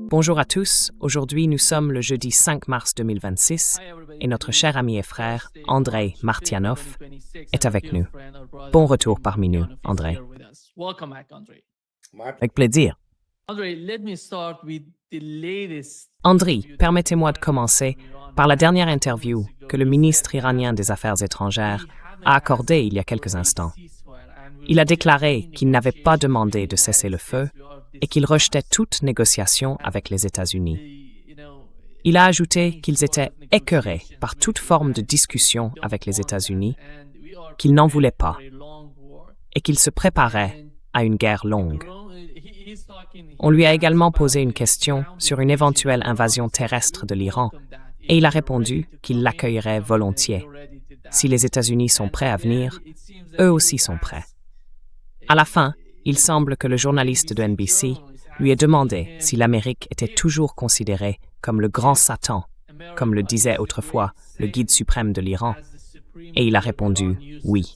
Bonjour à tous, aujourd'hui nous sommes le jeudi 5 mars 2026 et notre cher ami et frère Andrei Martianov est avec nous. Bon retour parmi nous, Andrei. Avec plaisir. Andrei, permettez-moi de commencer par la dernière interview que le ministre iranien des Affaires étrangères a accordée il y a quelques instants. Il a déclaré qu'il n'avait pas demandé de cesser le feu et qu'il rejetait toute négociation avec les États-Unis. Il a ajouté qu'ils étaient écœurés par toute forme de discussion avec les États-Unis, qu'ils n'en voulaient pas et qu'ils se préparaient à une guerre longue. On lui a également posé une question sur une éventuelle invasion terrestre de l'Iran et il a répondu qu'il l'accueillerait volontiers. Si les États-Unis sont prêts à venir, eux aussi sont prêts. À la fin, il semble que le journaliste de NBC lui ait demandé si l'Amérique était toujours considérée comme le grand Satan, comme le disait autrefois le guide suprême de l'Iran, et il a répondu oui.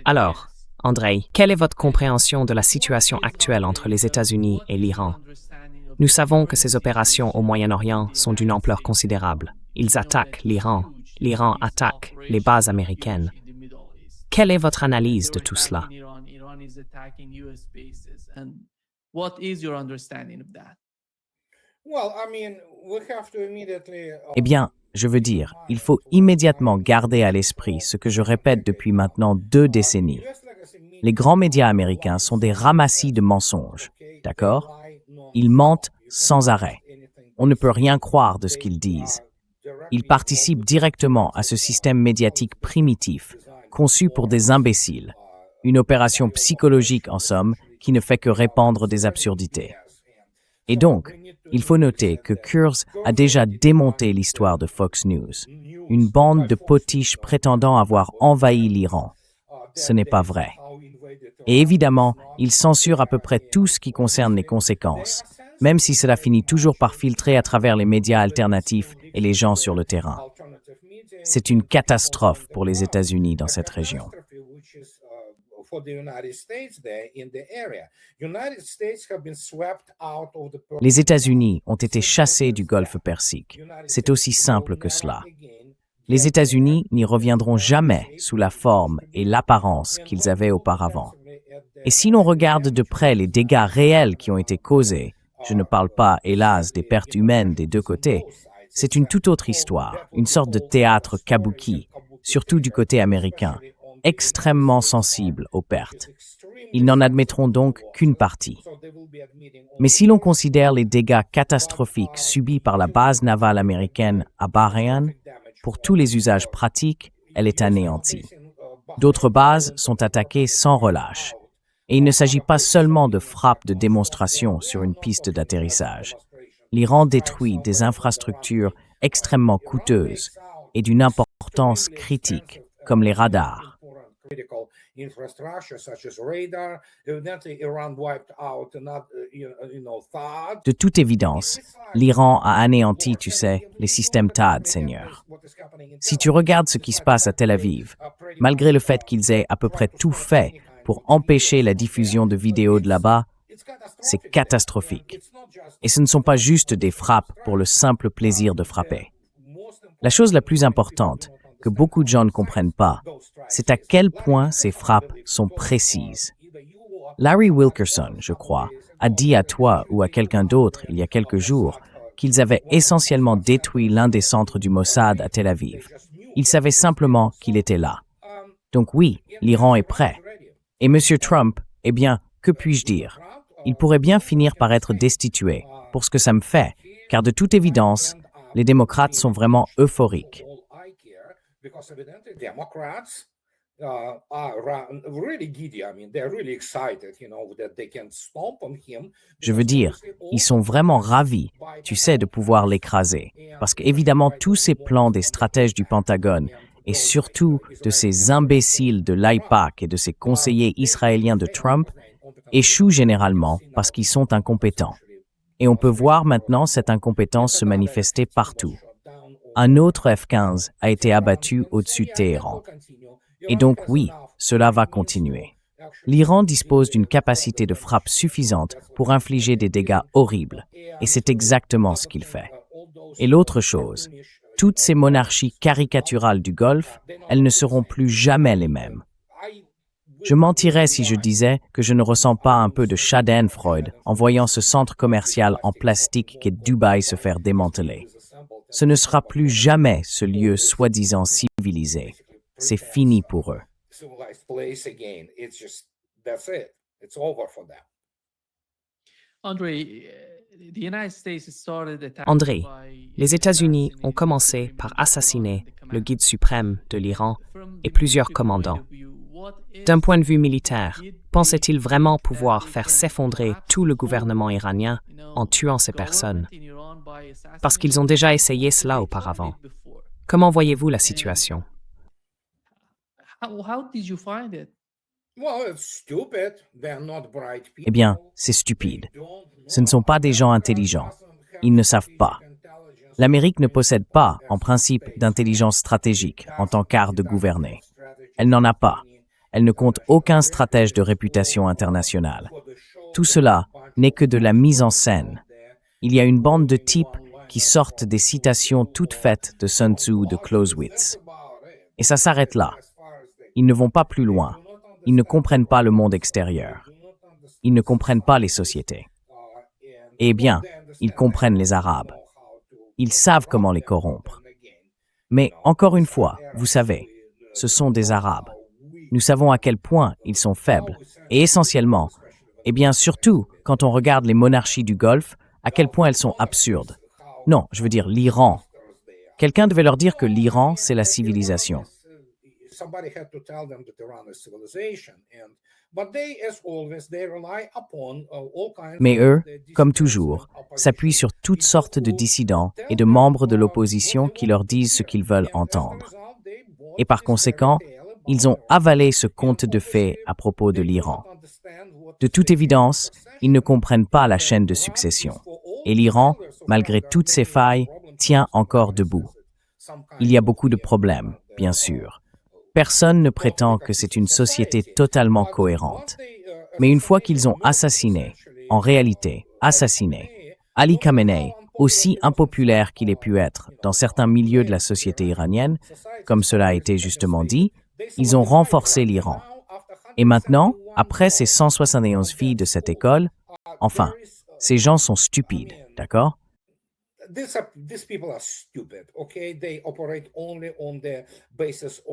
Alors, Andrei, quelle est votre compréhension de la situation actuelle entre les États-Unis et l'Iran? Nous savons que ces opérations au Moyen-Orient sont d'une ampleur considérable. Ils attaquent l'Iran, l'Iran attaque les bases américaines. Quelle est votre analyse de tout cela? Eh bien, je veux dire, il faut immédiatement garder à l'esprit ce que je répète depuis maintenant 2 décennies. Les grands médias américains sont des ramassis de mensonges, d'accord? Ils mentent sans arrêt. On ne peut rien croire de ce qu'ils disent. Ils participent directement à ce système médiatique primitif, conçu pour des imbéciles. Une opération psychologique, en somme, qui ne fait que répandre des absurdités. Et donc, il faut noter que Kurz a déjà démonté l'histoire de Fox News, une bande de potiches prétendant avoir envahi l'Iran. Ce n'est pas vrai. Et évidemment, il censure à peu près tout ce qui concerne les conséquences, même si cela finit toujours par filtrer à travers les médias alternatifs et les gens sur le terrain. C'est une catastrophe pour les États-Unis dans cette région. Les États-Unis ont été chassés du Golfe Persique. C'est aussi simple que cela. Les États-Unis n'y reviendront jamais sous la forme et l'apparence qu'ils avaient auparavant. Et si l'on regarde de près les dégâts réels qui ont été causés, je ne parle pas, hélas, des pertes humaines des 2 côtés, c'est une toute autre histoire, une sorte de théâtre kabuki, surtout du côté américain, extrêmement sensible aux pertes. Ils n'en admettront donc qu'une partie. Mais si l'on considère les dégâts catastrophiques subis par la base navale américaine à Bahreïn, pour tous les usages pratiques, elle est anéantie. D'autres bases sont attaquées sans relâche. Et il ne s'agit pas seulement de frappes de démonstration sur une piste d'atterrissage. L'Iran détruit des infrastructures extrêmement coûteuses et d'une importance critique, comme les radars. De toute évidence, l'Iran a anéanti, tu sais, les systèmes THAAD, Seigneur. Si tu regardes ce qui se passe à Tel Aviv, malgré le fait qu'ils aient à peu près tout fait pour empêcher la diffusion de vidéos de là-bas, c'est catastrophique. Et ce ne sont pas juste des frappes pour le simple plaisir de frapper. La chose la plus importante, que beaucoup de gens ne comprennent pas, c'est à quel point ces frappes sont précises. Larry Wilkerson, je crois, a dit à toi ou à quelqu'un d'autre il y a quelques jours qu'ils avaient essentiellement détruit l'un des centres du Mossad à Tel Aviv. Ils savaient simplement qu'il était là. Donc oui, l'Iran est prêt. Et M. Trump, eh bien, que puis-je dire? Il pourrait bien finir par être destitué, pour ce que ça me fait, car de toute évidence, les démocrates sont vraiment euphoriques. Je veux dire, ils sont vraiment ravis, tu sais, de pouvoir l'écraser. Parce qu'évidemment, tous ces plans des stratèges du Pentagone, et surtout de ces imbéciles de l'AIPAC et de ces conseillers israéliens de Trump, échouent généralement parce qu'ils sont incompétents. Et on peut voir maintenant cette incompétence se manifester partout. Un autre F-15 a été abattu au-dessus de Téhéran. Et donc oui, cela va continuer. L'Iran dispose d'une capacité de frappe suffisante pour infliger des dégâts horribles, et c'est exactement ce qu'il fait. Et l'autre chose, toutes ces monarchies caricaturales du Golfe, elles ne seront plus jamais les mêmes. Je mentirais si je disais que je ne ressens pas un peu de schadenfreude en voyant ce centre commercial en plastique qu'est Dubaï se faire démanteler. Ce ne sera plus jamais ce lieu soi-disant civilisé. C'est fini pour eux. André, les États-Unis ont commencé par assassiner le guide suprême de l'Iran et plusieurs commandants. D'un point de vue militaire, pensait-il vraiment pouvoir faire s'effondrer tout le gouvernement iranien en tuant ces personnes? Parce qu'ils ont déjà essayé cela auparavant. Comment voyez-vous la situation? Eh bien, c'est stupide. Ce ne sont pas des gens intelligents. Ils ne savent pas. L'Amérique ne possède pas, en principe, d'intelligence stratégique en tant qu'art de gouverner. Elle n'en a pas. Elle ne compte aucun stratège de réputation internationale. Tout cela n'est que de la mise en scène. Il y a une bande de types qui sortent des citations toutes faites de Sun Tzu ou de Clausewitz. Et ça s'arrête là. Ils ne vont pas plus loin. Ils ne comprennent pas le monde extérieur. Ils ne comprennent pas les sociétés. Eh bien, ils comprennent les Arabes. Ils savent comment les corrompre. Mais encore une fois, vous savez, ce sont des Arabes. Nous savons à quel point ils sont faibles. Et essentiellement, eh bien surtout quand on regarde les monarchies du Golfe, à quel point elles sont absurdes. Non, je veux dire l'Iran. Quelqu'un devait leur dire que l'Iran, c'est la civilisation. Mais eux, comme toujours, s'appuient sur toutes sortes de dissidents et de membres de l'opposition qui leur disent ce qu'ils veulent entendre. Et par conséquent, ils ont avalé ce conte de fées à propos de l'Iran. De toute évidence, ils ne comprennent pas la chaîne de succession. Et l'Iran, malgré toutes ses failles, tient encore debout. Il y a beaucoup de problèmes, bien sûr. Personne ne prétend que c'est une société totalement cohérente. Mais une fois qu'ils ont assassiné, en réalité, assassiné, Ali Khamenei, aussi impopulaire qu'il ait pu être dans certains milieux de la société iranienne, comme cela a été justement dit, ils ont renforcé l'Iran. Et maintenant, après ces 171 filles de cette école, enfin, ces gens sont stupides, d'accord?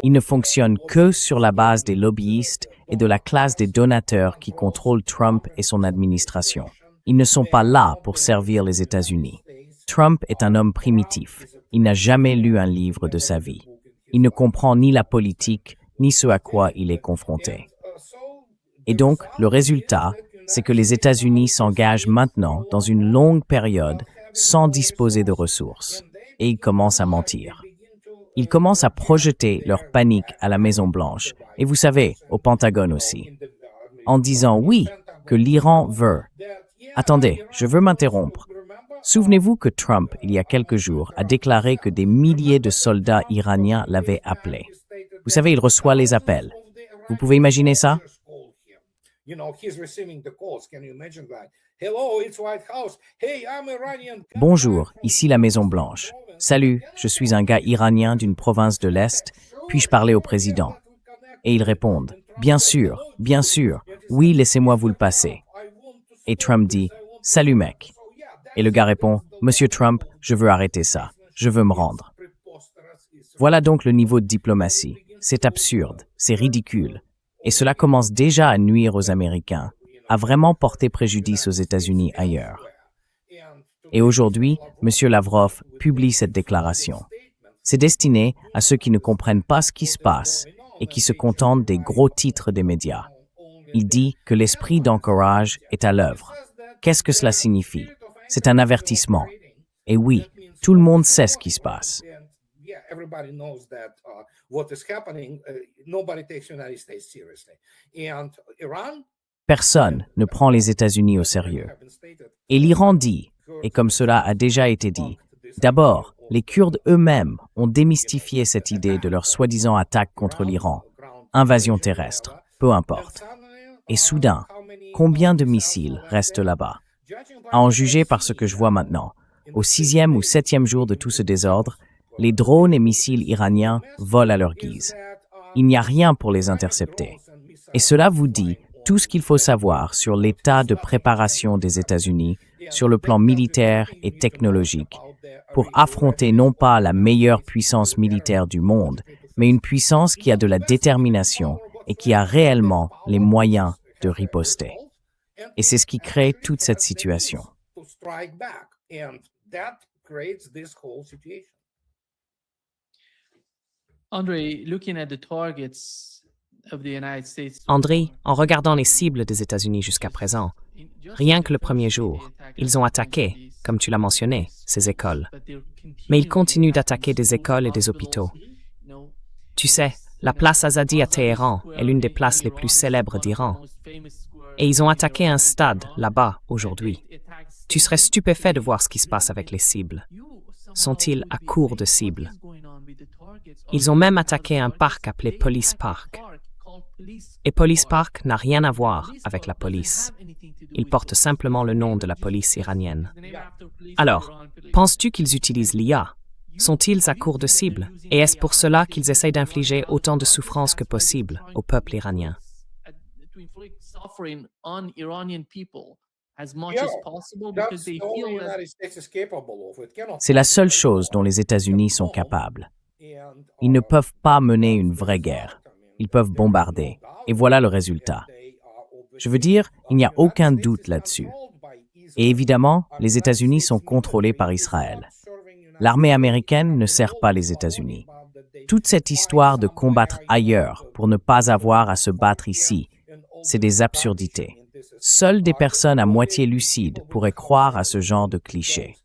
Ils ne fonctionnent que sur la base des lobbyistes et de la classe des donateurs qui contrôlent Trump et son administration. Ils ne sont pas là pour servir les États-Unis. Trump est un homme primitif. Il n'a jamais lu un livre de sa vie. Il ne comprend ni la politique, ni ce à quoi il est confronté. Et donc, le résultat, c'est que les États-Unis s'engagent maintenant dans une longue période sans disposer de ressources. Et ils commencent à mentir. Ils commencent à projeter leur panique à la Maison-Blanche, et vous savez, au Pentagone aussi, en disant oui, que l'Iran veut. Attendez, je veux m'interrompre. Souvenez-vous que Trump, il y a quelques jours, a déclaré que des milliers de soldats iraniens l'avaient appelé. Vous savez, il reçoit les appels. Vous pouvez imaginer ça? Bonjour, ici la Maison-Blanche. Salut, je suis un gars iranien d'une province de l'Est. Puis-je parler au président? Et ils répondent, bien sûr, oui, laissez-moi vous le passer. Et Trump dit, salut mec. Et le gars répond, Monsieur Trump, je veux arrêter ça. Je veux me rendre. Voilà donc le niveau de diplomatie. C'est absurde, c'est ridicule. Et cela commence déjà à nuire aux Américains, à vraiment porter préjudice aux États-Unis ailleurs. Et aujourd'hui, M. Lavrov publie cette déclaration. C'est destiné à ceux qui ne comprennent pas ce qui se passe et qui se contentent des gros titres des médias. Il dit que l'esprit d'encourage est à l'œuvre. Qu'est-ce que cela signifie? C'est un avertissement. Et oui, tout le monde sait ce qui se passe. Personne ne prend les États-Unis au sérieux. Et l'Iran dit, et comme cela a déjà été dit, d'abord, les Kurdes eux-mêmes ont démystifié cette idée de leur soi-disant attaque contre l'Iran. Invasion terrestre, peu importe. Et soudain, combien de missiles restent là-bas? À en juger par ce que je vois maintenant, au 6e ou 7e jour de tout ce désordre, les drones et missiles iraniens volent à leur guise. Il n'y a rien pour les intercepter. Et cela vous dit tout ce qu'il faut savoir sur l'état de préparation des États-Unis sur le plan militaire et technologique pour affronter non pas la meilleure puissance militaire du monde, mais une puissance qui a de la détermination et qui a réellement les moyens de riposter. Et c'est ce qui crée toute cette situation. André, en regardant les cibles des États-Unis jusqu'à présent, rien que le premier jour, ils ont attaqué, comme tu l'as mentionné, ces écoles. Mais ils continuent d'attaquer des écoles et des hôpitaux. Tu sais, la place Azadi à Téhéran est l'une des places les plus célèbres d'Iran. Et ils ont attaqué un stade là-bas aujourd'hui. Tu serais stupéfait de voir ce qui se passe avec les cibles. Sont-ils à court de cibles? Ils ont même attaqué un parc appelé Police Park. Et Police Park n'a rien à voir avec la police. Il porte simplement le nom de la police iranienne. Alors, penses-tu qu'ils utilisent l'IA? Sont-ils à court de cibles? Et est-ce pour cela qu'ils essayent d'infliger autant de souffrance que possible au peuple iranien? C'est la seule chose dont les États-Unis sont capables. Ils ne peuvent pas mener une vraie guerre. Ils peuvent bombarder. Et voilà le résultat. Je veux dire, il n'y a aucun doute là-dessus. Et évidemment, les États-Unis sont contrôlés par Israël. L'armée américaine ne sert pas les États-Unis. Toute cette histoire de combattre ailleurs pour ne pas avoir à se battre ici, c'est des absurdités. Seules des personnes à moitié lucides pourraient croire à ce genre de cliché.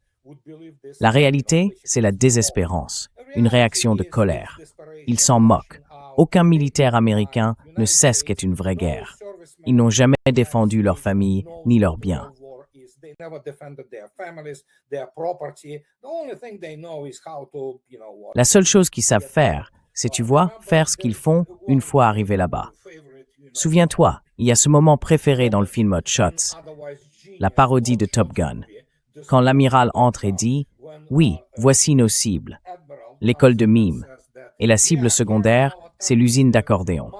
La réalité, c'est la désespérance, une réaction de colère. Ils s'en moquent. Aucun militaire américain ne sait ce qu'est une vraie guerre. Ils n'ont jamais défendu leur famille ni leurs biens. La seule chose qu'ils savent faire, c'est, tu vois, faire ce qu'ils font une fois arrivés là-bas. Souviens-toi, il y a ce moment préféré dans le film Hot Shots, la parodie de Top Gun, quand l'amiral entre et dit « Oui, voici nos cibles, l'école de mime, et la cible secondaire, c'est l'usine d'accordéon. »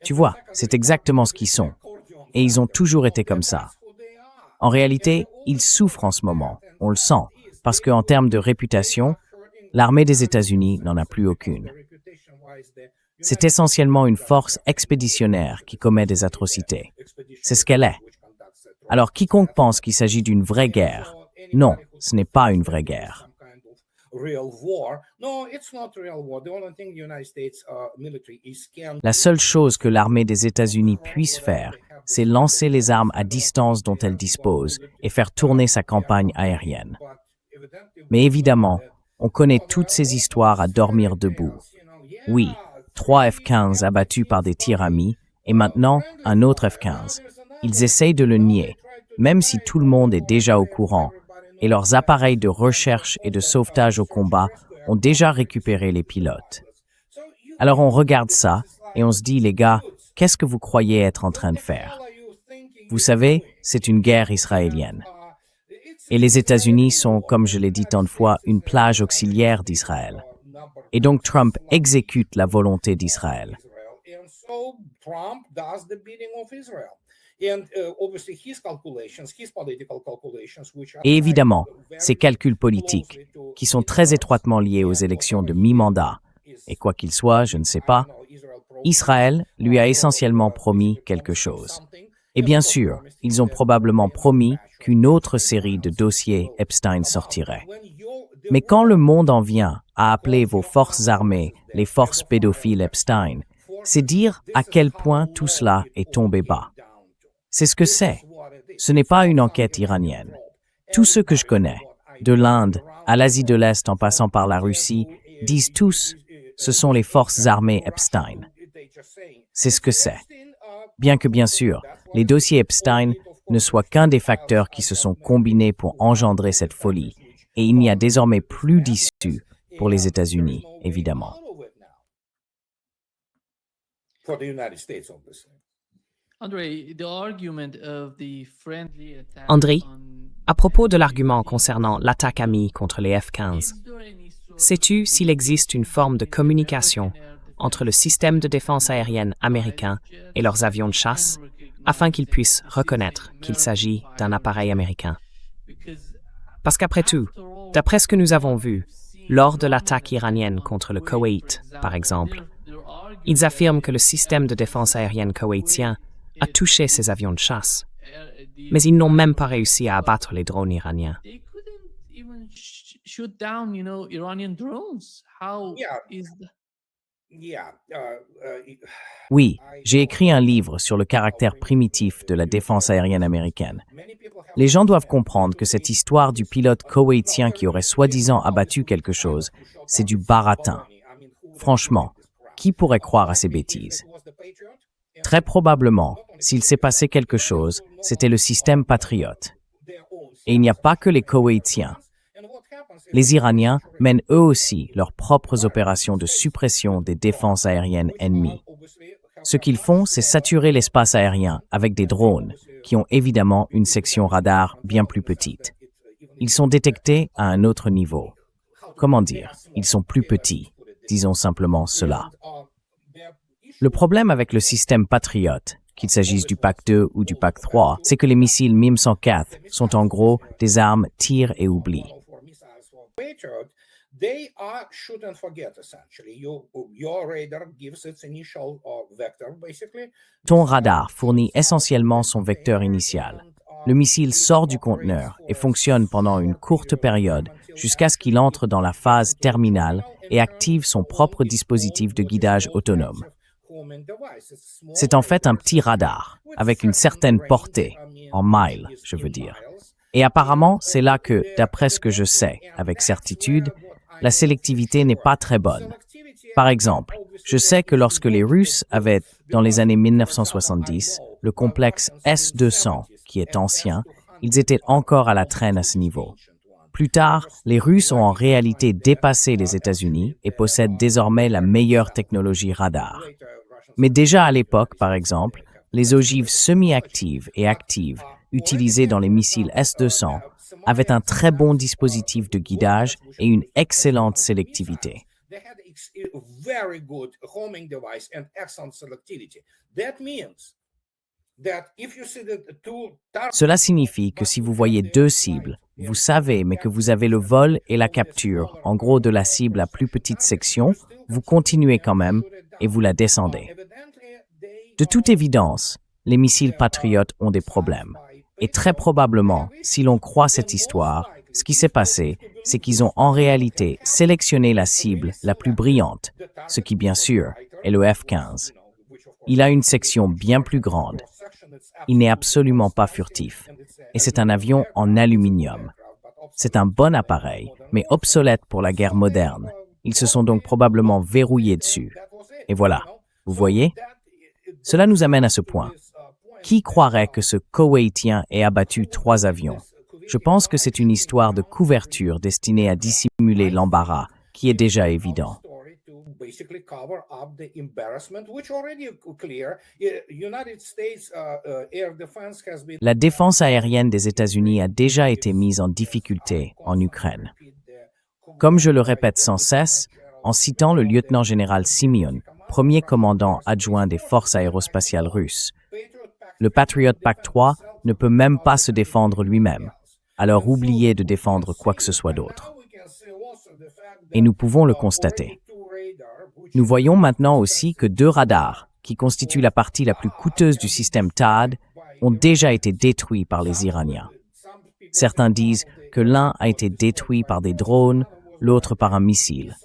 Tu vois, c'est exactement ce qu'ils sont, et ils ont toujours été comme ça. En réalité, ils souffrent en ce moment, on le sent, parce qu'en termes de réputation, l'armée des États-Unis n'en a plus aucune. C'est essentiellement une force expéditionnaire qui commet des atrocités. C'est ce qu'elle est. Alors quiconque pense qu'il s'agit d'une vraie guerre, non, ce n'est pas une vraie guerre. La seule chose que l'armée des États-Unis puisse faire, c'est lancer les armes à distance dont elle dispose et faire tourner sa campagne aérienne. Mais évidemment, on connaît toutes ces histoires à dormir debout. Oui, 3 F-15 abattus par des tirs amis, et maintenant un autre F-15. Ils essayent de le nier, même si tout le monde est déjà au courant, et leurs appareils de recherche et de sauvetage au combat ont déjà récupéré les pilotes. Alors on regarde ça, et on se dit, les gars, qu'est-ce que vous croyez être en train de faire? Vous savez, c'est une guerre israélienne. Et les États-Unis sont, comme je l'ai dit tant de fois, une plage auxiliaire d'Israël. Et donc Trump exécute la volonté d'Israël. Et évidemment, ces calculs politiques, qui sont très étroitement liés aux élections de mi-mandat, et quoi qu'il soit, je ne sais pas, Israël lui a essentiellement promis quelque chose. Et bien sûr, ils ont probablement promis qu'une autre série de dossiers Epstein sortirait. Mais quand le monde en vient à appeler vos forces armées les forces pédophiles Epstein, c'est dire à quel point tout cela est tombé bas. C'est ce que c'est. Ce n'est pas une enquête iranienne. Tous ceux que je connais, de l'Inde à l'Asie de l'Est en passant par la Russie, disent tous ce sont les forces armées Epstein. C'est ce que c'est. Bien que, bien sûr, les dossiers Epstein ne soient qu'un des facteurs qui se sont combinés pour engendrer cette folie, et il n'y a désormais plus d'issue pour les États-Unis, évidemment. André, à propos de l'argument concernant l'attaque amie contre les F-15, sais-tu s'il existe une forme de communication entre le système de défense aérienne américain et leurs avions de chasse afin qu'ils puissent reconnaître qu'il s'agit d'un appareil américain? Parce qu'après tout, d'après ce que nous avons vu, lors de l'attaque iranienne contre le Koweït, par exemple, ils affirment que le système de défense aérienne koweïtien a touché ces avions de chasse. Mais ils n'ont même pas réussi à abattre les drones iraniens. Oui, j'ai écrit un livre sur le caractère primitif de la défense aérienne américaine. Les gens doivent comprendre que cette histoire du pilote koweïtien qui aurait soi-disant abattu quelque chose, c'est du baratin. Franchement, qui pourrait croire à ces bêtises? Très probablement, s'il s'est passé quelque chose, c'était le système Patriot. Et il n'y a pas que les Koweïtiens. Les Iraniens mènent eux aussi leurs propres opérations de suppression des défenses aériennes ennemies. Ce qu'ils font, c'est saturer l'espace aérien avec des drones, qui ont évidemment une section radar bien plus petite. Ils sont détectés à un autre niveau. Comment dire? Ils sont plus petits. Disons simplement cela. Le problème avec le système Patriot, qu'il s'agisse du PAC 2 ou du PAC 3, c'est que les missiles MIM-104 sont en gros des armes tir et oubli. Ton radar fournit essentiellement son vecteur initial. Le missile sort du conteneur et fonctionne pendant une courte période jusqu'à ce qu'il entre dans la phase terminale et active son propre dispositif de guidage autonome. C'est en fait un petit radar, avec une certaine portée, en miles, je veux dire. Et apparemment, c'est là que, d'après ce que je sais, avec certitude, la sélectivité n'est pas très bonne. Par exemple, je sais que lorsque les Russes avaient, dans les années 1970, le complexe S-200, qui est ancien, ils étaient encore à la traîne à ce niveau. Plus tard, les Russes ont en réalité dépassé les États-Unis et possèdent désormais la meilleure technologie radar. Mais déjà à l'époque, par exemple, les ogives semi-actives et actives utilisées dans les missiles S-200 avaient un très bon dispositif de guidage et une excellente sélectivité. Cela signifie que si vous voyez deux cibles, vous savez, mais que vous avez le vol et la capture, en gros de la cible à plus petite section, vous continuez quand même et vous la descendez. De toute évidence, les missiles Patriot ont des problèmes. Et très probablement, si l'on croit cette histoire, ce qui s'est passé, c'est qu'ils ont en réalité sélectionné la cible la plus brillante, ce qui bien sûr est le F-15. Il a une section bien plus grande. Il n'est absolument pas furtif. Et c'est un avion en aluminium. C'est un bon appareil, mais obsolète pour la guerre moderne. Ils se sont donc probablement verrouillés dessus. Et voilà, vous voyez? Cela nous amène à ce point. Qui croirait que ce Koweïtien ait abattu 3 avions? Je pense que c'est une histoire de couverture destinée à dissimuler l'embarras, qui est déjà évident. La défense aérienne des États-Unis a déjà été mise en difficulté en Ukraine. Comme je le répète sans cesse, en citant le lieutenant-général Simeon, premier commandant adjoint des forces aérospatiales russes, le Patriot PAC 3 ne peut même pas se défendre lui-même, alors oubliez de défendre quoi que ce soit d'autre. Et nous pouvons le constater. Nous voyons maintenant aussi que 2 radars, qui constituent la partie la plus coûteuse du système THAAD, ont déjà été détruits par les Iraniens. Certains disent que l'un a été détruit par des drones, l'autre par un missile.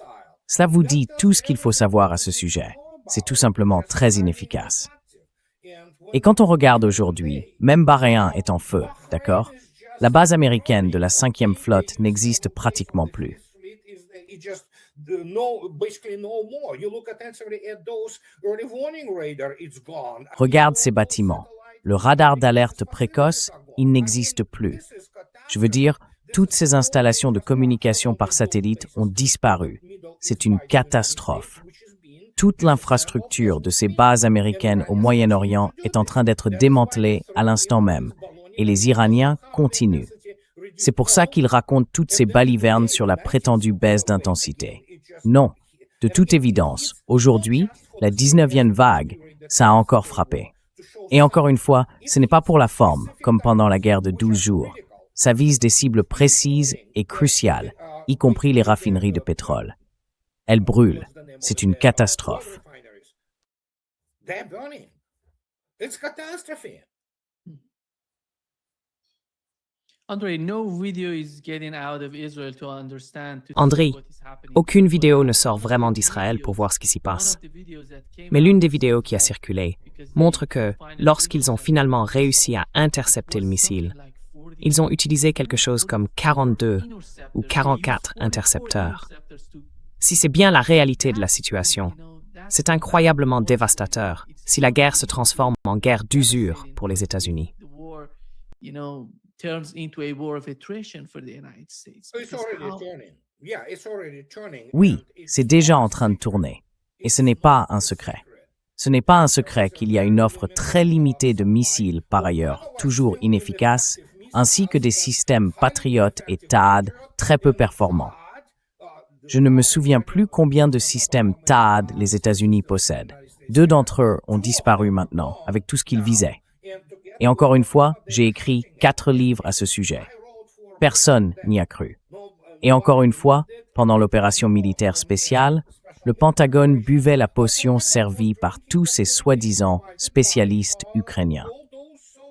Cela vous dit tout ce qu'il faut savoir à ce sujet. C'est tout simplement très inefficace. Et quand on regarde aujourd'hui, même Bahreïn est en feu, d'accord? La base américaine de la 5e flotte n'existe pratiquement plus. Regarde ces bâtiments. Le radar d'alerte précoce, il n'existe plus. Je veux dire, toutes ces installations de communication par satellite ont disparu. C'est une catastrophe. toute l'infrastructure de ces bases américaines au Moyen-Orient est en train d'être démantelée à l'instant même, et les Iraniens continuent. C'est pour ça qu'ils racontent toutes ces balivernes sur la prétendue baisse d'intensité. Non, de toute évidence, aujourd'hui, la 19e vague, ça a encore frappé. Et encore une fois, ce n'est pas pour la forme, comme pendant la guerre de 12 jours. Ça vise des cibles précises et cruciales, y compris les raffineries de pétrole. Elles brûlent. C'est une catastrophe. André, aucune vidéo ne sort vraiment d'Israël pour voir ce qui s'y passe. Mais l'une des vidéos qui a circulé montre que, lorsqu'ils ont finalement réussi à intercepter le missile, ils ont utilisé quelque chose comme 42 ou 44 intercepteurs. Si c'est bien la réalité de la situation, c'est incroyablement dévastateur si la guerre se transforme en guerre d'usure pour les États-Unis. Oui, c'est déjà en train de tourner. Et ce n'est pas un secret. Ce n'est pas un secret qu'il y a une offre très limitée de missiles, par ailleurs, toujours inefficaces, ainsi que des systèmes Patriot et THAAD très peu performants. Je ne me souviens plus combien de systèmes THAAD les États-Unis possèdent. 2 d'entre eux ont disparu maintenant, avec tout ce qu'ils visaient. Et encore une fois, j'ai écrit 4 livres à ce sujet. Personne n'y a cru. Et encore une fois, pendant l'opération militaire spéciale, le Pentagone buvait la potion servie par tous ces soi-disant spécialistes ukrainiens.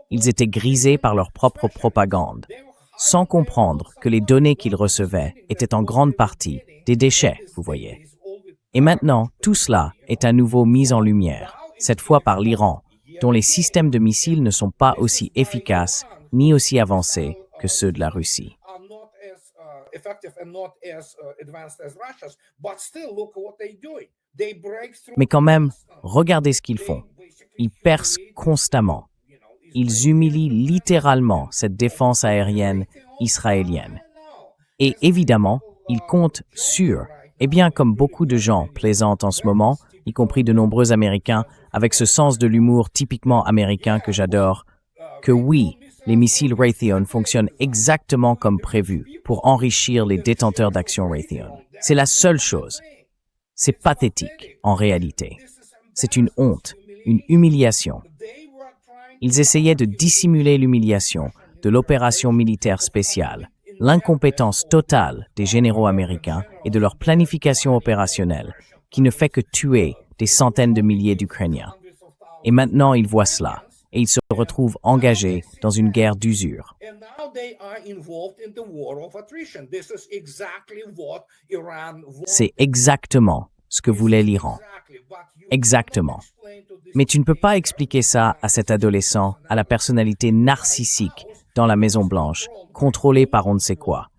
Ils étaient grisés par leur propre propagande, sans comprendre que les données qu'ils recevaient étaient en grande partie des déchets, vous voyez. Et maintenant, tout cela est à nouveau mis en lumière, cette fois par l'Iran, dont les systèmes de missiles ne sont pas aussi efficaces ni aussi avancés que ceux de la Russie. Mais quand même, regardez ce qu'ils font. Ils percent constamment. Ils humilient littéralement cette défense aérienne israélienne. Et évidemment, ils comptent sur, et bien comme beaucoup de gens plaisantent en ce moment, y compris de nombreux Américains, avec ce sens de l'humour typiquement américain que j'adore, que oui, les missiles Raytheon fonctionnent exactement comme prévu pour enrichir les détenteurs d'actions Raytheon. C'est la seule chose. C'est pathétique, en réalité. C'est une honte, une humiliation. Ils essayaient de dissimuler l'humiliation de l'opération militaire spéciale, l'incompétence totale des généraux américains et de leur planification opérationnelle, qui ne fait que tuer des centaines de milliers d'Ukrainiens. Et maintenant, ils voient cela, et ils se retrouvent engagés dans une guerre d'usure. C'est exactement ce que voulait l'Iran. Exactement. Mais tu ne peux pas expliquer ça à cet adolescent à la personnalité narcissique dans la Maison-Blanche, contrôlé par on ne sait quoi.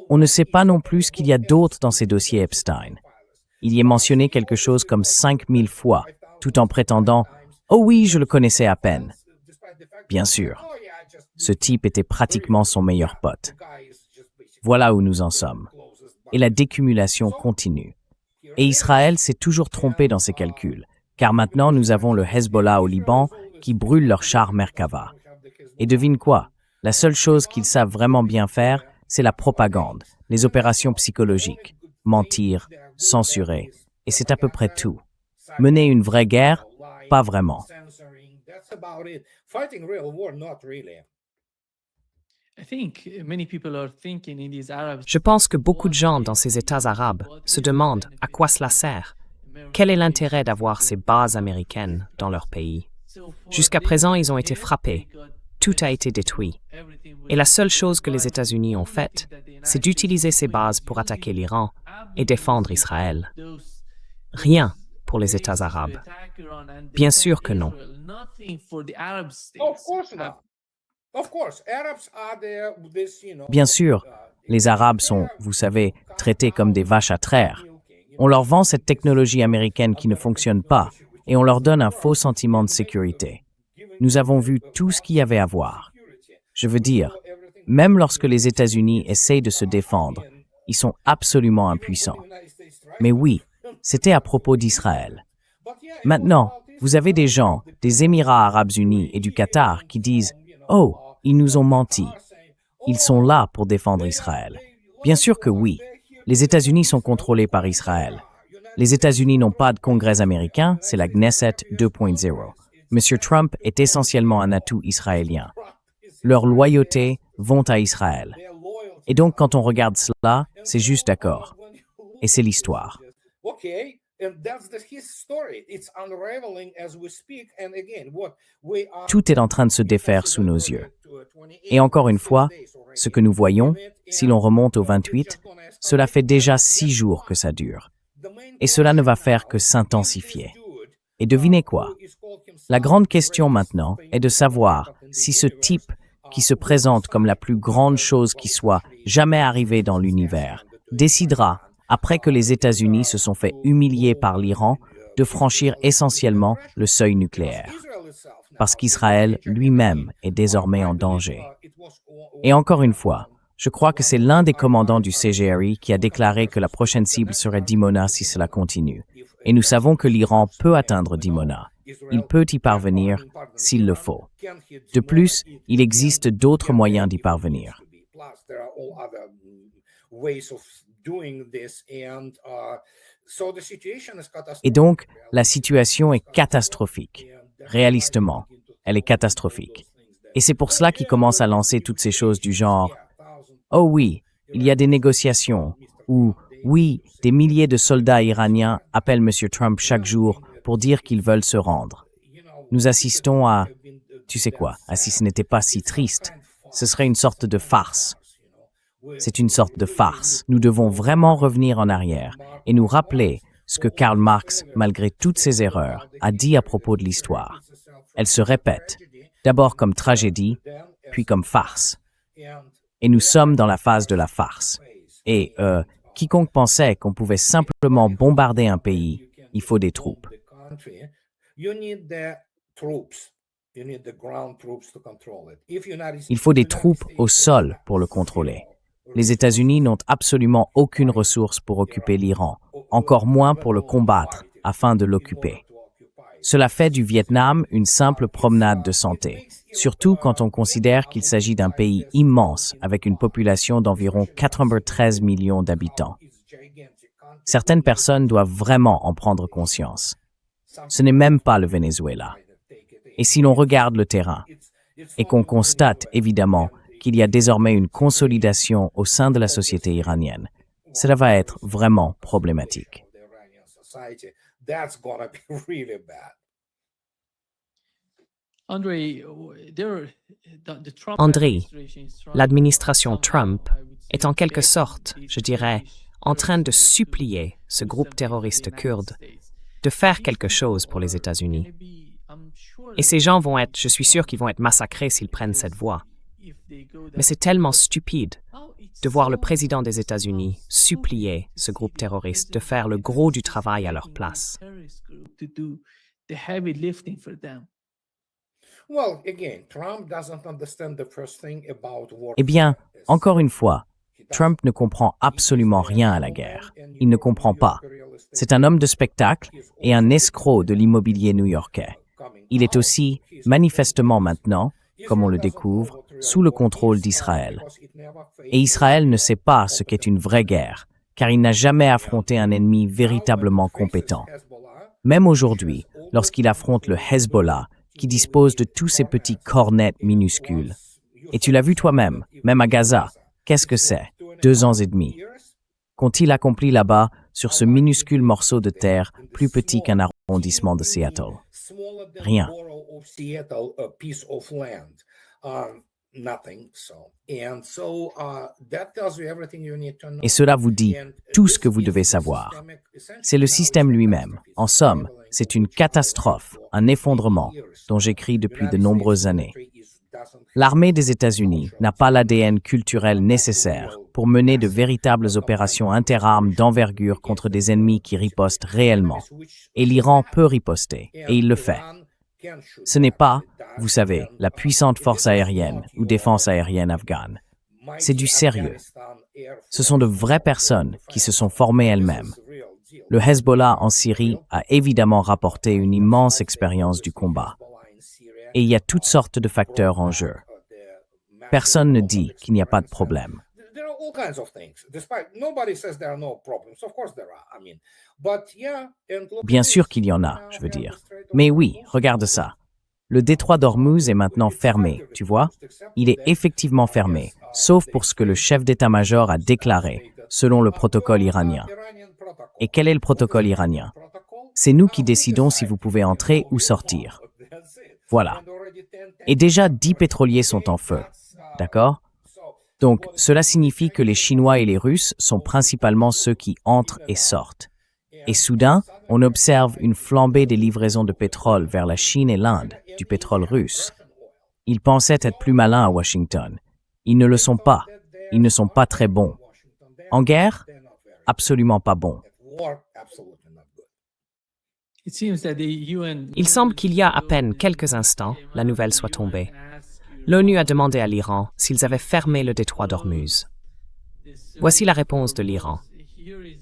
On ne sait pas non plus ce qu'il y a d'autre dans ces dossiers Epstein. Il y est mentionné quelque chose comme 5000 fois, tout en prétendant « Oh oui, je le connaissais à peine ». Bien sûr, ce type était pratiquement son meilleur pote. Voilà où nous en sommes. Et la décumulation continue. Et Israël s'est toujours trompé dans ses calculs, car maintenant nous avons le Hezbollah au Liban qui brûle leur char Merkava. Et devine quoi? La seule chose qu'ils savent vraiment bien faire, c'est la propagande, les opérations psychologiques, mentir, censurer, et c'est à peu près tout. Mener une vraie guerre? Pas vraiment. Je pense que beaucoup de gens dans ces États arabes se demandent à quoi cela sert. Quel est l'intérêt d'avoir ces bases américaines dans leur pays? Jusqu'à présent, ils ont été frappés. Tout a été détruit. Et la seule chose que les États-Unis ont faite, c'est d'utiliser ces bases pour attaquer l'Iran et défendre Israël. Rien pour les États arabes. Bien sûr que non. Bien sûr, les Arabes sont, vous savez, traités comme des vaches à traire. On leur vend cette technologie américaine qui ne fonctionne pas et on leur donne un faux sentiment de sécurité. Nous avons vu tout ce qu'il y avait à voir. Je veux dire, même lorsque les États-Unis essayent de se défendre, ils sont absolument impuissants. Mais oui, C'était à propos d'Israël. Maintenant, vous avez des gens des Émirats arabes unis et du Qatar qui disent « Oh, ils nous ont menti. Ils sont là pour défendre Israël. » Bien sûr que oui. Les États-Unis sont contrôlés par Israël. Les États-Unis n'ont pas de Congrès américain, c'est la Knesset 2.0. Monsieur Trump est essentiellement un atout israélien. Leurs loyautés vont à Israël. Et donc, quand on regarde cela, c'est juste d'accord. Et c'est l'histoire. Tout est en train de se défaire sous nos yeux. Et encore une fois, ce que nous voyons, si l'on remonte au 28, cela fait déjà 6 jours que ça dure. Et cela ne va faire que s'intensifier. Et devinez quoi? La grande question maintenant est de savoir si ce type qui se présente comme la plus grande chose qui soit jamais arrivée dans l'univers décidera, après que les États-Unis se sont fait humilier par l'Iran, de franchir essentiellement le seuil nucléaire. Parce qu'Israël lui-même est désormais en danger. Et encore une fois, je crois que c'est l'un des commandants du CGRI qui a déclaré que la prochaine cible serait Dimona si cela continue. Et nous savons que l'Iran peut atteindre Dimona. Il peut y parvenir s'il le faut. De plus, il existe d'autres moyens d'y parvenir. Et donc, la situation est catastrophique. Réalistement, elle est catastrophique. Et c'est pour cela qu'il commence à lancer toutes ces choses du genre « Oh oui, il y a des négociations » ou « Oui, des milliers de soldats iraniens appellent M. Trump chaque jour pour dire qu'ils veulent se rendre. » Nous assistons à… Tu sais quoi, si ce n'était pas si triste, ce serait une sorte de farce. C'est une sorte de farce. Nous devons vraiment revenir en arrière et nous rappeler ce que Karl Marx, malgré toutes ses erreurs, a dit à propos de l'histoire. Elle se répète, d'abord comme tragédie, puis comme farce. Et nous sommes dans la phase de la farce. Et quiconque pensait qu'on pouvait simplement bombarder un pays, il faut des troupes. Il faut des troupes au sol pour le contrôler. Les États-Unis n'ont absolument aucune ressource pour occuper l'Iran, encore moins pour le combattre afin de l'occuper. Cela fait du Vietnam une simple promenade de santé, surtout quand on considère qu'il s'agit d'un pays immense avec une population d'environ 93 millions d'habitants. Certaines personnes doivent vraiment en prendre conscience. Ce n'est même pas le Venezuela. Et si l'on regarde le terrain, et qu'on constate évidemment qu'il y a désormais une consolidation au sein de la société iranienne, cela va être vraiment problématique. André, l'administration Trump est en quelque sorte, je dirais, en train de supplier ce groupe terroriste kurde de faire quelque chose pour les États-Unis. Et ces gens vont être, je suis sûr qu'ils vont être massacrés s'ils prennent cette voie. Mais c'est tellement stupide de voir le président des États-Unis supplier ce groupe terroriste de faire le gros du travail à leur place. Eh bien, encore une fois, Trump ne comprend absolument rien à la guerre. Il ne comprend pas. C'est un homme de spectacle et un escroc de l'immobilier new-yorkais. Il est aussi, manifestement maintenant, comme on le découvre, sous le contrôle d'Israël. Et Israël ne sait pas ce qu'est une vraie guerre, car il n'a jamais affronté un ennemi véritablement compétent. Même aujourd'hui, lorsqu'il affronte le Hezbollah, qui dispose de tous ces petits cornettes minuscules. Et tu l'as vu toi-même, même à Gaza. Qu'est-ce que c'est? 2 ans et demi. Qu'ont-ils accompli là-bas, sur ce minuscule morceau de terre, plus petit qu'un arrondissement de Seattle? Rien. Et cela vous dit tout ce que vous devez savoir. C'est le système lui-même. En somme, c'est une catastrophe, un effondrement, dont j'écris depuis de nombreuses années. L'armée des États-Unis n'a pas l'ADN culturel nécessaire pour mener de véritables opérations interarmes d'envergure contre des ennemis qui ripostent réellement. Et l'Iran peut riposter, et il le fait. Ce n'est pas, vous savez, la puissante force aérienne ou défense aérienne afghane. C'est du sérieux. Ce sont de vraies personnes qui se sont formées elles-mêmes. Le Hezbollah en Syrie a évidemment rapporté une immense expérience du combat. Et il y a toutes sortes de facteurs en jeu. Personne ne dit qu'il n'y a pas de problème. Bien sûr qu'il y en a, je veux dire. Mais oui, regarde ça. Le détroit d'Ormuz est maintenant fermé, tu vois? Il est effectivement fermé, sauf pour ce que le chef d'état-major a déclaré, selon le protocole iranien. Et quel est le protocole iranien? C'est nous qui décidons si vous pouvez entrer ou sortir. Voilà. Et déjà 10 pétroliers sont en feu, d'accord? Donc, cela signifie que les Chinois et les Russes sont principalement ceux qui entrent et sortent. Et soudain, on observe une flambée des livraisons de pétrole vers la Chine et l'Inde, du pétrole russe. Ils pensaient être plus malins à Washington. Ils ne le sont pas. Ils ne sont pas très bons. En guerre? Absolument pas bons. Il semble qu'il y a à peine quelques instants, la nouvelle soit tombée. L'ONU a demandé à l'Iran s'ils avaient fermé le détroit d'Ormuz. Voici la réponse de l'Iran.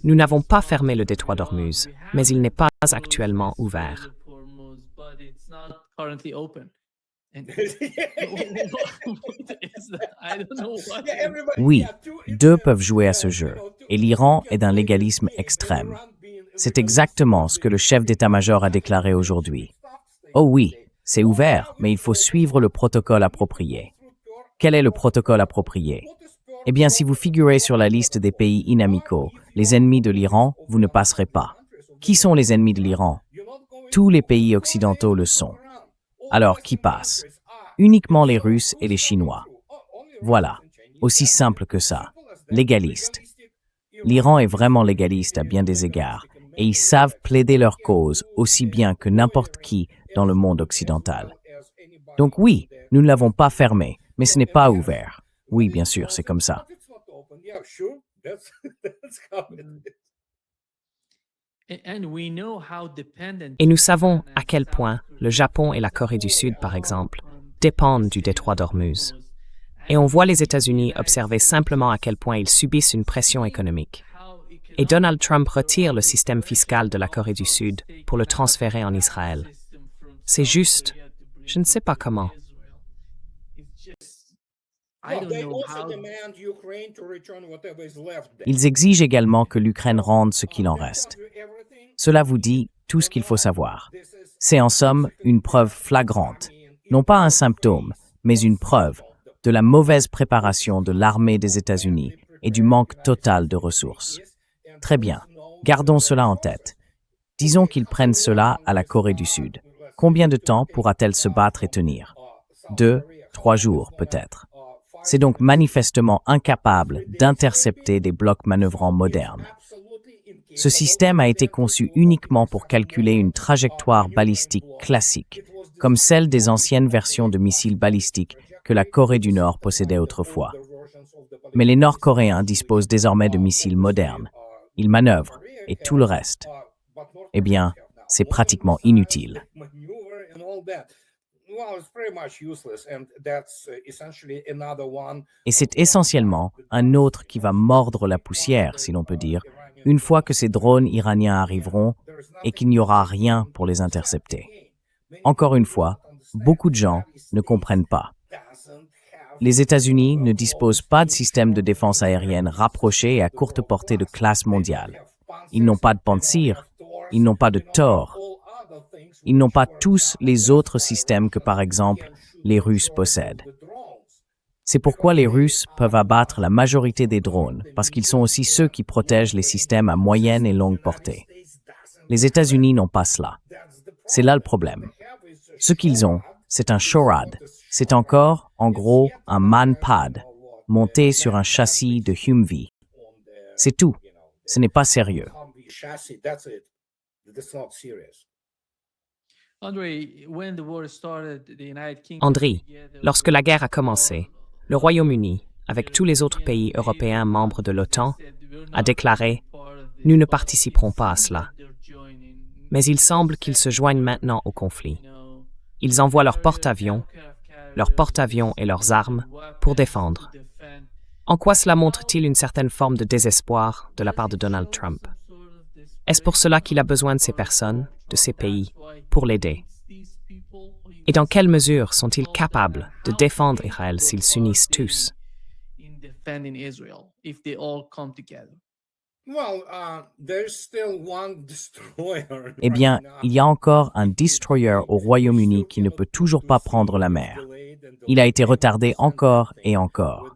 Nous n'avons pas fermé le détroit d'Ormuz, mais il n'est pas actuellement ouvert. Oui, deux peuvent jouer à ce jeu, et l'Iran est d'un légalisme extrême. C'est exactement ce que le chef d'état-major a déclaré aujourd'hui. Oh oui, c'est ouvert, mais il faut suivre le protocole approprié. Quel est le protocole approprié? Eh bien, si vous figurez sur la liste des pays inamicaux, les ennemis de l'Iran, vous ne passerez pas. Qui sont les ennemis de l'Iran? Tous les pays occidentaux le sont. Alors, qui passe? Uniquement les Russes et les Chinois. Voilà, aussi simple que ça. Légaliste. L'Iran est vraiment légaliste à bien des égards, et ils savent plaider leur cause aussi bien que n'importe qui dans le monde occidental. Donc oui, nous ne l'avons pas fermé, mais ce n'est pas ouvert. Oui, bien sûr, c'est comme ça. Et nous savons à quel point le Japon et la Corée du Sud, par exemple, dépendent du détroit d'Ormuz. Et on voit les États-Unis observer simplement à quel point ils subissent une pression économique. Et Donald Trump retire le système fiscal de la Corée du Sud pour le transférer en Israël. C'est juste, je ne sais pas comment. Ils exigent également que l'Ukraine rende ce qu'il en reste. Cela vous dit tout ce qu'il faut savoir. C'est en somme une preuve flagrante, non pas un symptôme, mais une preuve de la mauvaise préparation de l'armée des États-Unis et du manque total de ressources. Très bien, gardons cela en tête. Disons qu'ils prennent cela à la Corée du Sud. Combien de temps pourra-t-elle se battre et tenir? 2, 3 jours peut-être. C'est donc manifestement incapable d'intercepter des blocs manœuvrants modernes. Ce système a été conçu uniquement pour calculer une trajectoire balistique classique, comme celle des anciennes versions de missiles balistiques que la Corée du Nord possédait autrefois. Mais les Nord-Coréens disposent désormais de missiles modernes. Ils manœuvrent, et tout le reste. Eh bien, c'est pratiquement inutile. Et c'est essentiellement un autre qui va mordre la poussière, si l'on peut dire, une fois que ces drones iraniens arriveront et qu'il n'y aura rien pour les intercepter. Encore une fois, beaucoup de gens ne comprennent pas. Les États-Unis ne disposent pas de système de défense aérienne rapproché et à courte portée de classe mondiale. Ils n'ont pas de Pantsir, ils n'ont pas de Thor. Ils n'ont pas tous les autres systèmes que, par exemple, les Russes possèdent. C'est pourquoi les Russes peuvent abattre la majorité des drones, parce qu'ils sont aussi ceux qui protègent les systèmes à moyenne et longue portée. Les États-Unis n'ont pas cela. C'est là le problème. Ce qu'ils ont, c'est un SHORAD. C'est encore, en gros, un MANPAD, monté sur un châssis de Humvee. C'est tout. Ce n'est pas sérieux. André, lorsque la guerre a commencé, le Royaume-Uni, avec tous les autres pays européens membres de l'OTAN, a déclaré « Nous ne participerons pas à cela ». Mais il semble qu'ils se joignent maintenant au conflit. Ils envoient leurs porte-avions et leurs armes pour défendre. En quoi cela montre-t-il une certaine forme de désespoir de la part de Donald Trump? Est-ce pour cela qu'il a besoin de ces personnes, de ces pays, pour l'aider? Et dans quelle mesure sont-ils capables de défendre Israël s'ils s'unissent tous? Eh bien, il y a encore un destroyer au Royaume-Uni qui ne peut toujours pas prendre la mer. Il a été retardé encore et encore.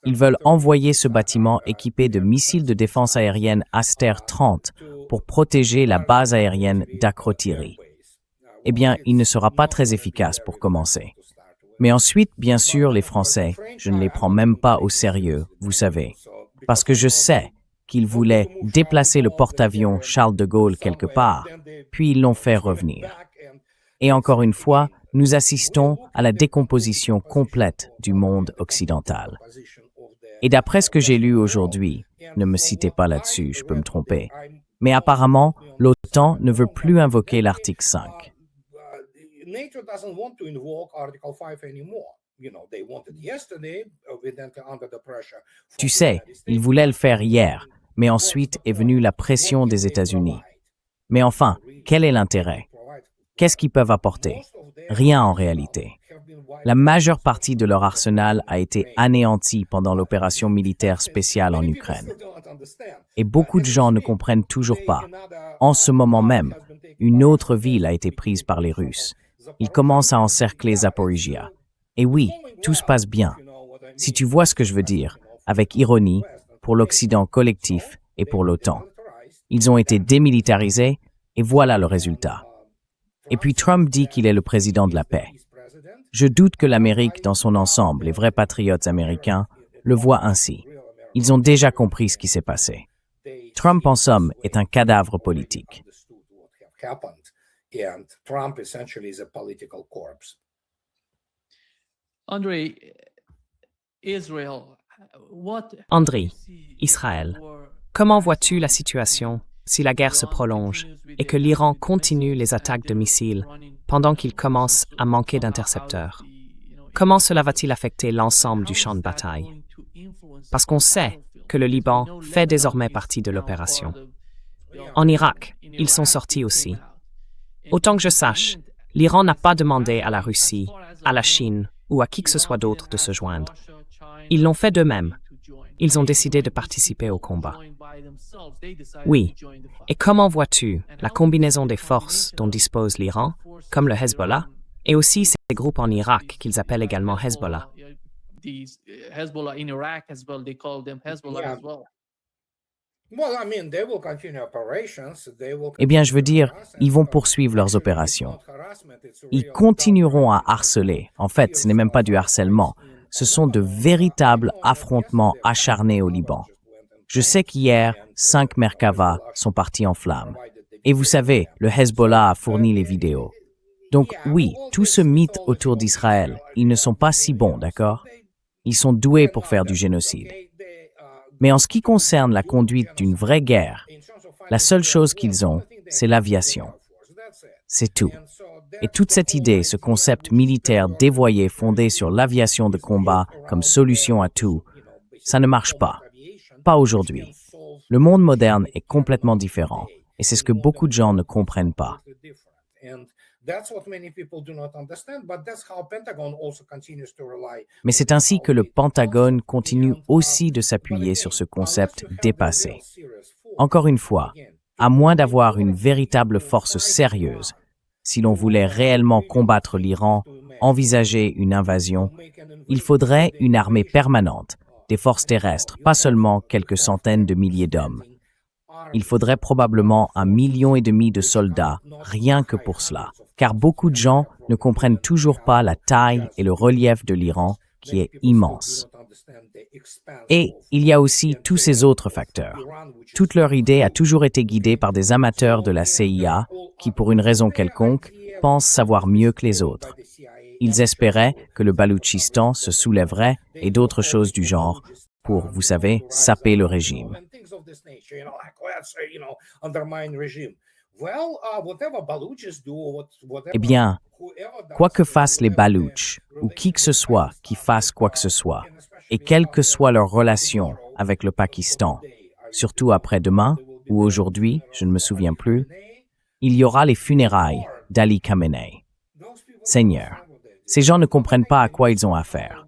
Ils veulent envoyer ce bâtiment équipé de missiles de défense aérienne Aster 30 pour protéger la base aérienne d'Akrotiri. Eh bien, il ne sera pas très efficace pour commencer. Mais ensuite, bien sûr, les Français, je ne les prends même pas au sérieux, vous savez, parce que je sais qu'ils voulaient déplacer le porte-avions Charles de Gaulle quelque part, puis ils l'ont fait revenir. Et encore une fois, nous assistons à la décomposition complète du monde occidental. Et d'après ce que j'ai lu aujourd'hui, ne me citez pas là-dessus, je peux me tromper, mais apparemment, l'OTAN ne veut plus invoquer l'article 5. Tu sais, ils voulaient le faire hier, mais ensuite est venue la pression des États-Unis. Mais enfin, quel est l'intérêt? Qu'est-ce qu'ils peuvent apporter? Rien en réalité. La majeure partie de leur arsenal a été anéantie pendant l'opération militaire spéciale en Ukraine. Et beaucoup de gens ne comprennent toujours pas. En ce moment même, une autre ville a été prise par les Russes. Ils commencent à encercler Zaporizhia. Et oui, tout se passe bien. Si tu vois ce que je veux dire, avec ironie, pour l'Occident collectif et pour l'OTAN. Ils ont été démilitarisés et voilà le résultat. Et puis Trump dit qu'il est le président de la paix. Je doute que l'Amérique dans son ensemble, les vrais patriotes américains, le voient ainsi. Ils ont déjà compris ce qui s'est passé. Trump, en somme, est un cadavre politique. André, Israël, comment vois-tu la situation si la guerre se prolonge et que l'Iran continue les attaques de missiles pendant qu'il commence à manquer d'intercepteurs? Comment cela va-t-il affecter l'ensemble du champ de bataille? Parce qu'on sait que le Liban fait désormais partie de l'opération. En Irak, ils sont sortis aussi. Autant que je sache, l'Iran n'a pas demandé à la Russie, à la Chine ou à qui que ce soit d'autre de se joindre. Ils l'ont fait d'eux-mêmes. Ils ont décidé de participer au combat. Oui. Et comment vois-tu la combinaison des forces dont dispose l'Iran, comme le Hezbollah, et aussi ces groupes en Irak qu'ils appellent également Hezbollah? Eh bien, je veux dire, ils vont poursuivre leurs opérations. Ils continueront à harceler. En fait, ce n'est même pas du harcèlement. Ce sont de véritables affrontements acharnés au Liban. Je sais qu'hier, 5 Merkava sont partis en flammes. Et vous savez, le Hezbollah a fourni les vidéos. Donc oui, tout ce mythe autour d'Israël, ils ne sont pas si bons, d'accord? Ils sont doués pour faire du génocide. Mais en ce qui concerne la conduite d'une vraie guerre, la seule chose qu'ils ont, c'est l'aviation. C'est tout. Et toute cette idée, ce concept militaire dévoyé fondé sur l'aviation de combat comme solution à tout, ça ne marche pas. Pas aujourd'hui. Le monde moderne est complètement différent, et c'est ce que beaucoup de gens ne comprennent pas. Mais c'est ainsi que le Pentagone continue aussi de s'appuyer sur ce concept dépassé. Encore une fois, à moins d'avoir une véritable force sérieuse, si l'on voulait réellement combattre l'Iran, envisager une invasion, il faudrait une armée permanente, des forces terrestres, pas seulement quelques centaines de milliers d'hommes. Il faudrait probablement 1,5 million de soldats, rien que pour cela, car beaucoup de gens ne comprennent toujours pas la taille et le relief de l'Iran, qui est immense. Et il y a aussi tous ces autres facteurs. Toute leur idée a toujours été guidée par des amateurs de la CIA qui, pour une raison quelconque, pensent savoir mieux que les autres. Ils espéraient que le Baloutchistan se soulèverait et d'autres choses du genre pour, vous savez, saper le régime. Eh bien, quoi que fassent les Baloutches, ou qui que ce soit qui fasse quoi que ce soit, et quelle que soit leur relation avec le Pakistan, surtout après-demain, ou aujourd'hui, je ne me souviens plus, il y aura les funérailles d'Ali Khamenei. Seigneur, ces gens ne comprennent pas à quoi ils ont affaire.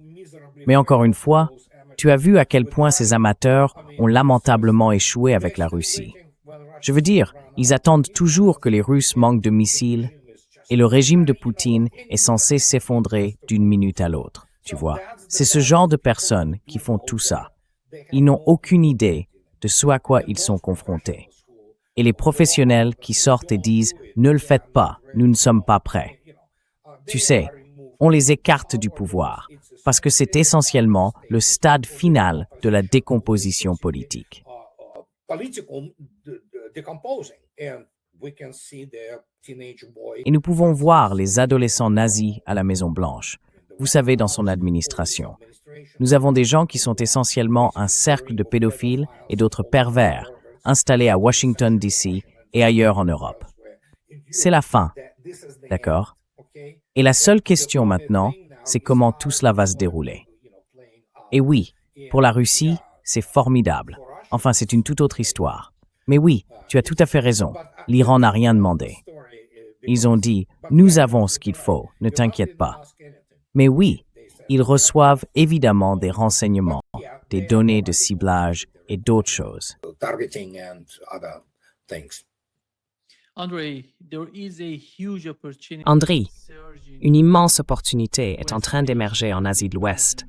Mais encore une fois, tu as vu à quel point ces amateurs ont lamentablement échoué avec la Russie. Je veux dire, ils attendent toujours que les Russes manquent de missiles et le régime de Poutine est censé s'effondrer d'une minute à l'autre, tu vois. C'est ce genre de personnes qui font tout ça. Ils n'ont aucune idée de ce à quoi ils sont confrontés. Et les professionnels qui sortent et disent « Ne le faites pas, nous ne sommes pas prêts ». Tu sais, on les écarte du pouvoir parce que c'est essentiellement le stade final de la décomposition politique. Et nous pouvons voir les adolescents nazis à la Maison-Blanche, vous savez, dans son administration. Nous avons des gens qui sont essentiellement un cercle de pédophiles et d'autres pervers installés à Washington, D.C. et ailleurs en Europe. C'est la fin, d'accord? Et la seule question maintenant, c'est comment tout cela va se dérouler. Et oui, pour la Russie, c'est formidable. Enfin, c'est une toute autre histoire. Mais oui, tu as tout à fait raison. L'Iran n'a rien demandé. Ils ont dit « Nous avons ce qu'il faut, ne t'inquiète pas ». Mais oui, ils reçoivent évidemment des renseignements, des données de ciblage et d'autres choses. Andriy, une immense opportunité est en train d'émerger en Asie de l'Ouest,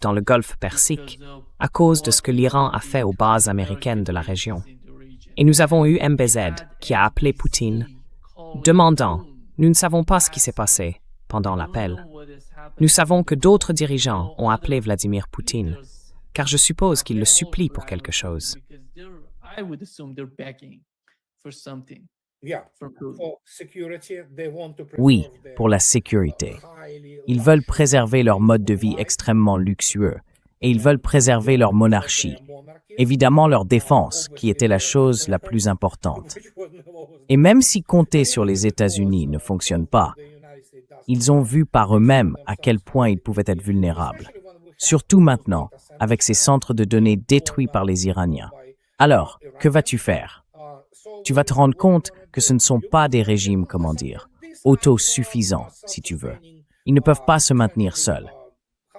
dans le Golfe Persique, à cause de ce que l'Iran a fait aux bases américaines de la région. Et nous avons eu MBZ qui a appelé Poutine, demandant « Nous ne savons pas ce qui s'est passé » pendant l'appel. Nous savons que d'autres dirigeants ont appelé Vladimir Poutine, car je suppose qu'ils le supplient pour quelque chose. Oui, pour la sécurité. Ils veulent préserver leur mode de vie extrêmement luxueux et ils veulent préserver leur monarchie. Évidemment leur défense, qui était la chose la plus importante. Et même si compter sur les États-Unis ne fonctionne pas, ils ont vu par eux-mêmes à quel point ils pouvaient être vulnérables. Surtout maintenant, avec ces centres de données détruits par les Iraniens. Alors, que vas-tu faire? Tu vas te rendre compte que ce ne sont pas des régimes, comment dire, autosuffisants, si tu veux. Ils ne peuvent pas se maintenir seuls.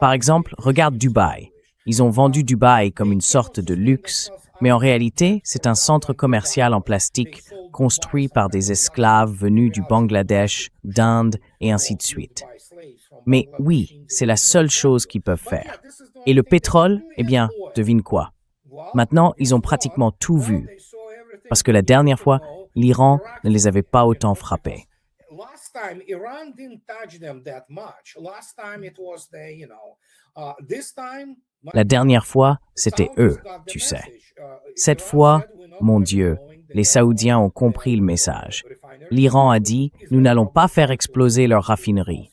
Par exemple, regarde Dubaï. Ils ont vendu Dubaï comme une sorte de luxe, mais en réalité, c'est un centre commercial en plastique construit par des esclaves venus du Bangladesh, d'Inde et ainsi de suite. Mais oui, c'est la seule chose qu'ils peuvent faire. Et le pétrole, eh bien, devine quoi? Maintenant, ils ont pratiquement tout vu. Parce que la dernière fois, l'Iran ne les avait pas autant frappés. La dernière fois, c'était eux, tu sais. Cette fois, mon Dieu, les Saoudiens ont compris le message. L'Iran a dit « Nous n'allons pas faire exploser leur raffinerie ».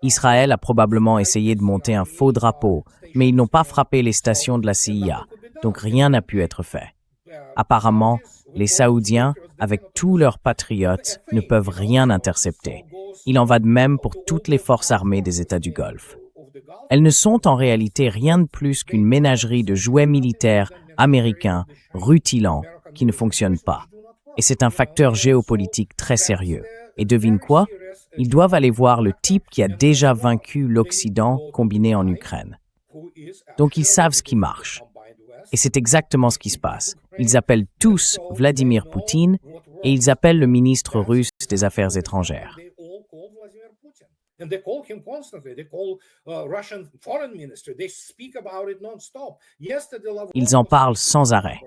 Israël a probablement essayé de monter un faux drapeau, mais ils n'ont pas frappé les stations de la CIA, donc rien n'a pu être fait. Apparemment, les Saoudiens, avec tous leurs patriotes, ne peuvent rien intercepter. Il en va de même pour toutes les forces armées des États du Golfe. Elles ne sont en réalité rien de plus qu'une ménagerie de jouets militaires américains rutilants qui ne fonctionnent pas. Et c'est un facteur géopolitique très sérieux. Et devine quoi? Ils doivent aller voir le type qui a déjà vaincu l'Occident combiné en Ukraine. Donc ils savent ce qui marche. Et c'est exactement ce qui se passe. Ils appellent tous Vladimir Poutine et ils appellent le ministre russe des Affaires étrangères. Ils en parlent sans arrêt.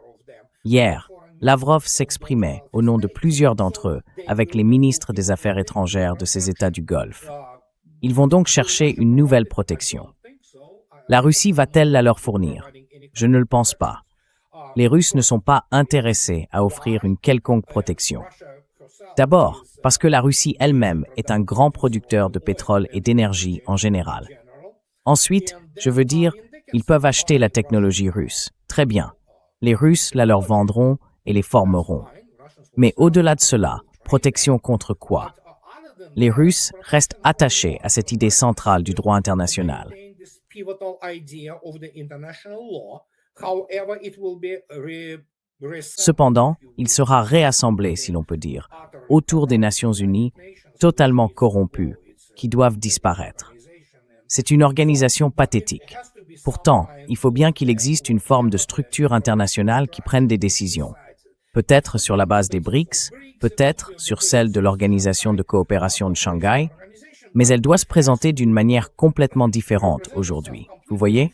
Hier, Lavrov s'exprimait au nom de plusieurs d'entre eux avec les ministres des Affaires étrangères de ces États du Golfe. Ils vont donc chercher une nouvelle protection. La Russie va-t-elle la leur fournir? Je ne le pense pas. Les Russes ne sont pas intéressés à offrir une quelconque protection. D'abord, parce que la Russie elle-même est un grand producteur de pétrole et d'énergie en général. Ensuite, je veux dire, ils peuvent acheter la technologie russe. Très bien. Les Russes la leur vendront et les formeront. Mais au-delà de cela, protection contre quoi? Les Russes restent attachés à cette idée centrale du droit international. Cependant, il sera réassemblé, si l'on peut dire, autour des Nations Unies, totalement corrompues, qui doivent disparaître. C'est une organisation pathétique. Pourtant, il faut bien qu'il existe une forme de structure internationale qui prenne des décisions. Peut-être sur la base des BRICS, peut-être sur celle de l'Organisation de coopération de Shanghai, mais elle doit se présenter d'une manière complètement différente aujourd'hui. Vous voyez?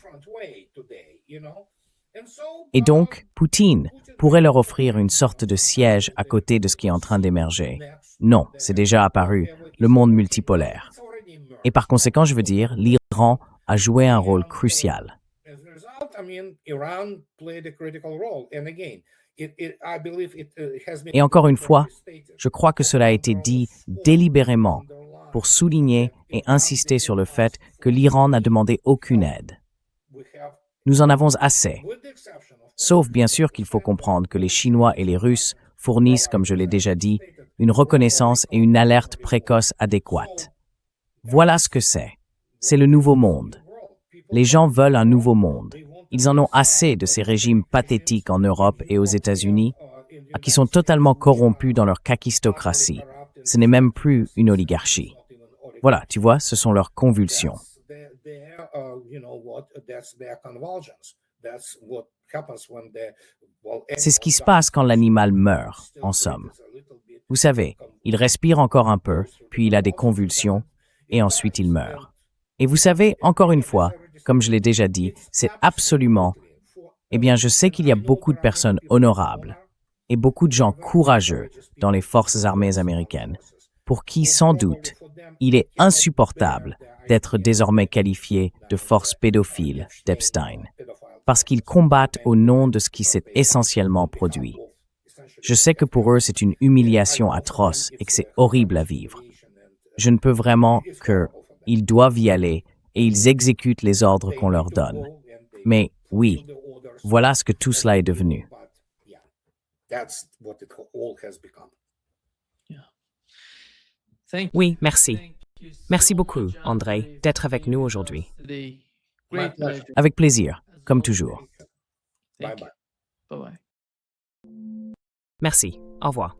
Et donc, Poutine pourrait leur offrir une sorte de siège à côté de ce qui est en train d'émerger. Non, c'est déjà apparu, le monde multipolaire. Et par conséquent, je veux dire, l'Iran a joué un rôle crucial. Et encore une fois, je crois que cela a été dit délibérément pour souligner et insister sur le fait que l'Iran n'a demandé aucune aide. Nous en avons assez. Sauf bien sûr qu'il faut comprendre que les Chinois et les Russes fournissent, comme je l'ai déjà dit, une reconnaissance et une alerte précoce adéquates. Voilà ce que c'est. C'est le nouveau monde. Les gens veulent un nouveau monde. Ils en ont assez de ces régimes pathétiques en Europe et aux États-Unis, qui sont totalement corrompus dans leur kakistocratie. Ce n'est même plus une oligarchie. Voilà, tu vois, ce sont leurs convulsions. C'est ce qui se passe quand l'animal meurt, en somme. Vous savez, il respire encore un peu, puis il a des convulsions, et ensuite il meurt. Et vous savez, encore une fois, comme je l'ai déjà dit, c'est absolument... Eh bien, je sais qu'il y a beaucoup de personnes honorables et beaucoup de gens courageux dans les forces armées américaines, pour qui, sans doute, il est insupportable d'être désormais qualifié de force pédophile d'Epstein, parce qu'ils combattent au nom de ce qui s'est essentiellement produit. Je sais que pour eux, c'est une humiliation atroce et que c'est horrible à vivre. Je ne peux vraiment que... Ils doivent y aller et ils exécutent les ordres qu'on leur donne. Mais oui, voilà ce que tout cela est devenu. Oui, merci. Merci beaucoup, André, d'être avec nous aujourd'hui. Avec plaisir, comme toujours. Merci. Au revoir.